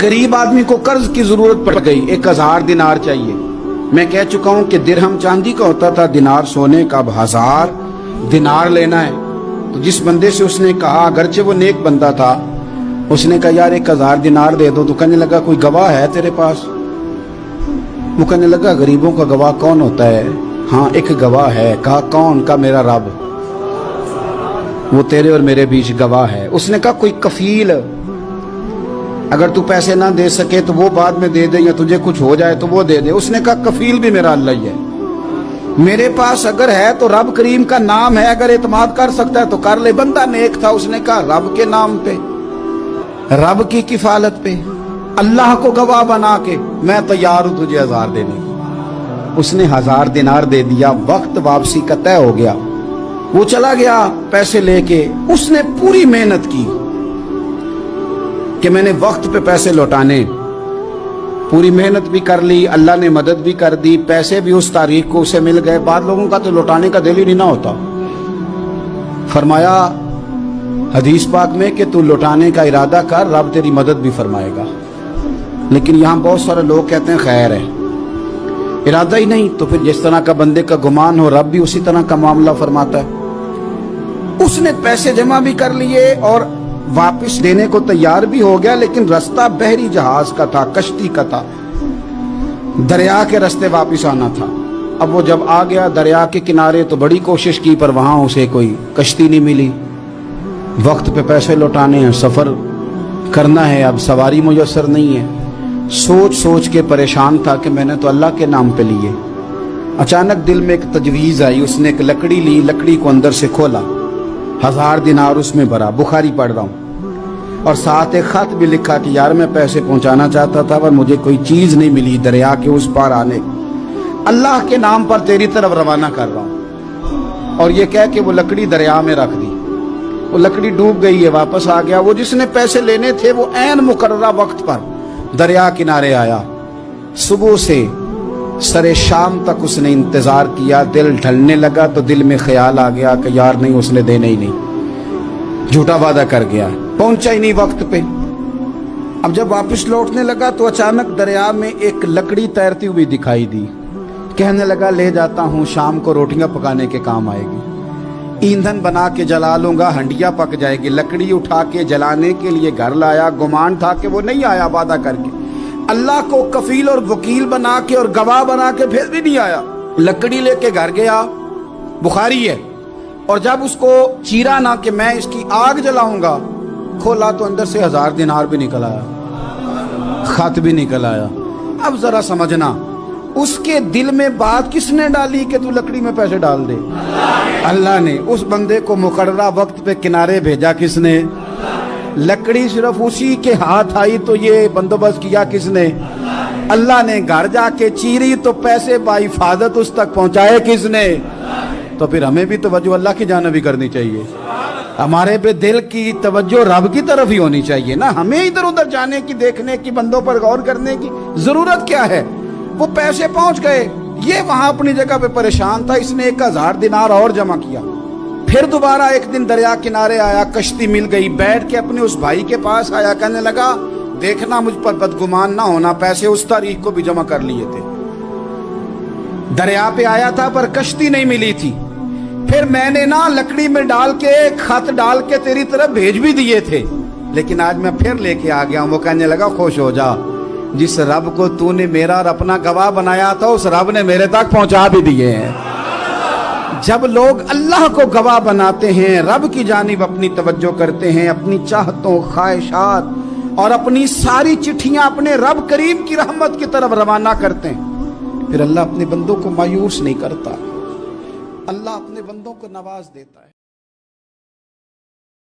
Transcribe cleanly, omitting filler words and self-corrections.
गरीब आदमी को कर्ज की जरूरत पड़ गई, 1000 दिनार चाहिए। मैं कह चुका हूं कि दिरहम चांदी का होता था, दिनार सोने का। अब 1000 दिनार लेना है। तो जिस बंदे से उसने कहा, अगरचे वो नेक बंदा था, उसने कहा यार 1000 दिनार दे दो। तो कहने लगा कोई गवाह है तेरे पास? वो कहने लगा गरीबों का गवाह कौन होता है? हाँ एक गवाह है। कहा कौन? का मेरा रब, वो तेरे और मेरे बीच गवाह है। उसने कहा कोई कफील, अगर तू पैसे ना दे सके तो वो बाद में दे दे, या तुझे कुछ हो जाए तो वो दे दे। उसने कहा कफील भी मेरा अल्लाह ही है। मेरे पास अगर है तो रब करीम का नाम है, अगर एतमाद कर सकता है तो कर ले। बंदा नेक था, उसने कहा रब के नाम पे, रब की किफालत पे, अल्लाह को गवाह बना के मैं तैयार हूं तुझे 1000 देने को। उसने 1000 दिनार दे दिया। वक्त वापसी का तय हो गया। वो चला गया पैसे लेके। उसने पूरी मेहनत की कि मैंने वक्त पे पैसे लौटाने, पूरी मेहनत भी कर ली, अल्लाह ने मदद भी कर दी, पैसे भी उस तारीख को उसे मिल गए। बाद लोगों का तो लौटाने का दिल ही नहीं ना होता। फरमाया हदीस पाक में कि तू लौटाने का इरादा कर, रब तेरी मदद भी फरमाएगा। लेकिन यहाँ बहुत सारे लोग कहते हैं खैर है, इरादा ही नहीं। तो फिर जिस तरह का बंदे का गुमान हो, रब भी उसी तरह का मामला फरमाता है। उसने पैसे जमा भी कर लिए और वापस देने को तैयार भी हो गया, लेकिन रास्ता बहरी जहाज का था, कश्ती का था, दरिया के रास्ते वापस आना था। अब वो जब आ गया दरिया के किनारे तो बड़ी कोशिश की, पर वहां उसे कोई कश्ती नहीं मिली। वक्त पे पैसे लौटाने हैं, सफर करना है, अब सवारी मुयस्सर नहीं है। सोच सोच के परेशान था कि मैंने तो अल्लाह के नाम पे लिए। अचानक दिल में एक तजवीज आई। उसने एक लकड़ी ली, लकड़ी को अंदर से खोला, 1000 दिनार उसमें भरा। बुखारी पढ़ रहा हूँ, और साथ एक खत भी लिखा कि यार मैं पैसे पहुंचाना चाहता था पर मुझे कोई चीज नहीं मिली दरिया के उस पार आने, अल्लाह के नाम पर तेरी तरफ रवाना कर रहा हूँ। और ये कह के वो लकड़ी दरिया में रख दी। वो लकड़ी डूब गई है, वापस आ गया। वो जिसने पैसे लेने थे वो ऐन मुकर्ररा वक्त पर दरिया किनारे आया। सुबह से सरे शाम तक उसने इंतजार किया। दिल ढलने लगा तो दिल में ख्याल आ गया कि यार नहीं, उसने देने ही नहीं, झूठा वादा कर गया, पहुंचा ही नहीं वक्त पे। अब जब वापस लौटने लगा तो अचानक दरिया में एक लकड़ी तैरती हुई दिखाई दी। कहने लगा ले जाता हूं, शाम को रोटियां पकाने के काम आएगी, ईंधन बना के जला लूंगा, हंडिया पक जाएगी। लकड़ी उठा के जलाने के लिए घर लाया। गुमान था कि वो नहीं आया वादा करके। अल्लाह को कफील और वकील बना के और गवाह बना के फिर भी नहीं आया। लकड़ी लेके घर गया, बुखारी है, और जब उसको चीरा ना कि मैं इसकी आग जलाऊंगा, खोला तो अंदर से 1000 दिनार भी निकल आया, खत भी निकल आया। अब जरा समझना, उसके दिल में बात किसने डाली कि तू लकड़ी में पैसे डाल दे? अल्लाह ने। उस बंदे को मुकर्ररा वक्त पे किनारे भेजा किसने? लकड़ी सिर्फ उसी के हाथ आई तो ये बंदोबस्त किया किसने? अल्लाह ने। घर जाके चीरी तो पैसे बाहिफाजत उस तक पहुंचाए किसने? तो फिर हमें भी तवज्जो अल्लाह की जानिब भी करनी चाहिए। हमारे पे दिल की तवज्जो रब की तरफ ही होनी चाहिए ना। हमें इधर उधर जाने की, देखने की, बंदों पर गौर करने की जरूरत क्या है? वो पैसे पहुंच गए, ये वहां अपनी जगह पे परेशान था। इसने 1000 दिनार और जमा किया। फिर दोबारा एक दिन दरिया किनारे आया, कश्ती मिल गई, बैठ के अपने उस भाई के पास आया। कहने लगा देखना मुझ पर बदगुमान ना होना, पैसे उस तारीख को भी जमा कर लिए थे, दरिया पे आया था पर कश्ती नहीं मिली थी। फिर मैंने ना लकड़ी में डाल के, खत डाल के तेरी तरफ भेज भी दिए थे, लेकिन आज मैं फिर लेके आ गया हूं। वो कहने लगा खुश हो जा, जिस रब को तूने मेरा और अपना गवाह बनाया था उस रब ने मेरे तक पहुंचा भी दिए हैं। जब लोग अल्लाह को गवाह बनाते हैं, रब की जानिब अपनी तवज्जो करते हैं, अपनी चाहतों, ख्वाहिशात और अपनी सारी चिट्ठियां अपने रब करीम की रहमत की तरफ रवाना करते हैं, फिर अल्लाह अपने बंदों को मायूस नहीं करता। अल्लाह अपने बंदों को नवाज देता है।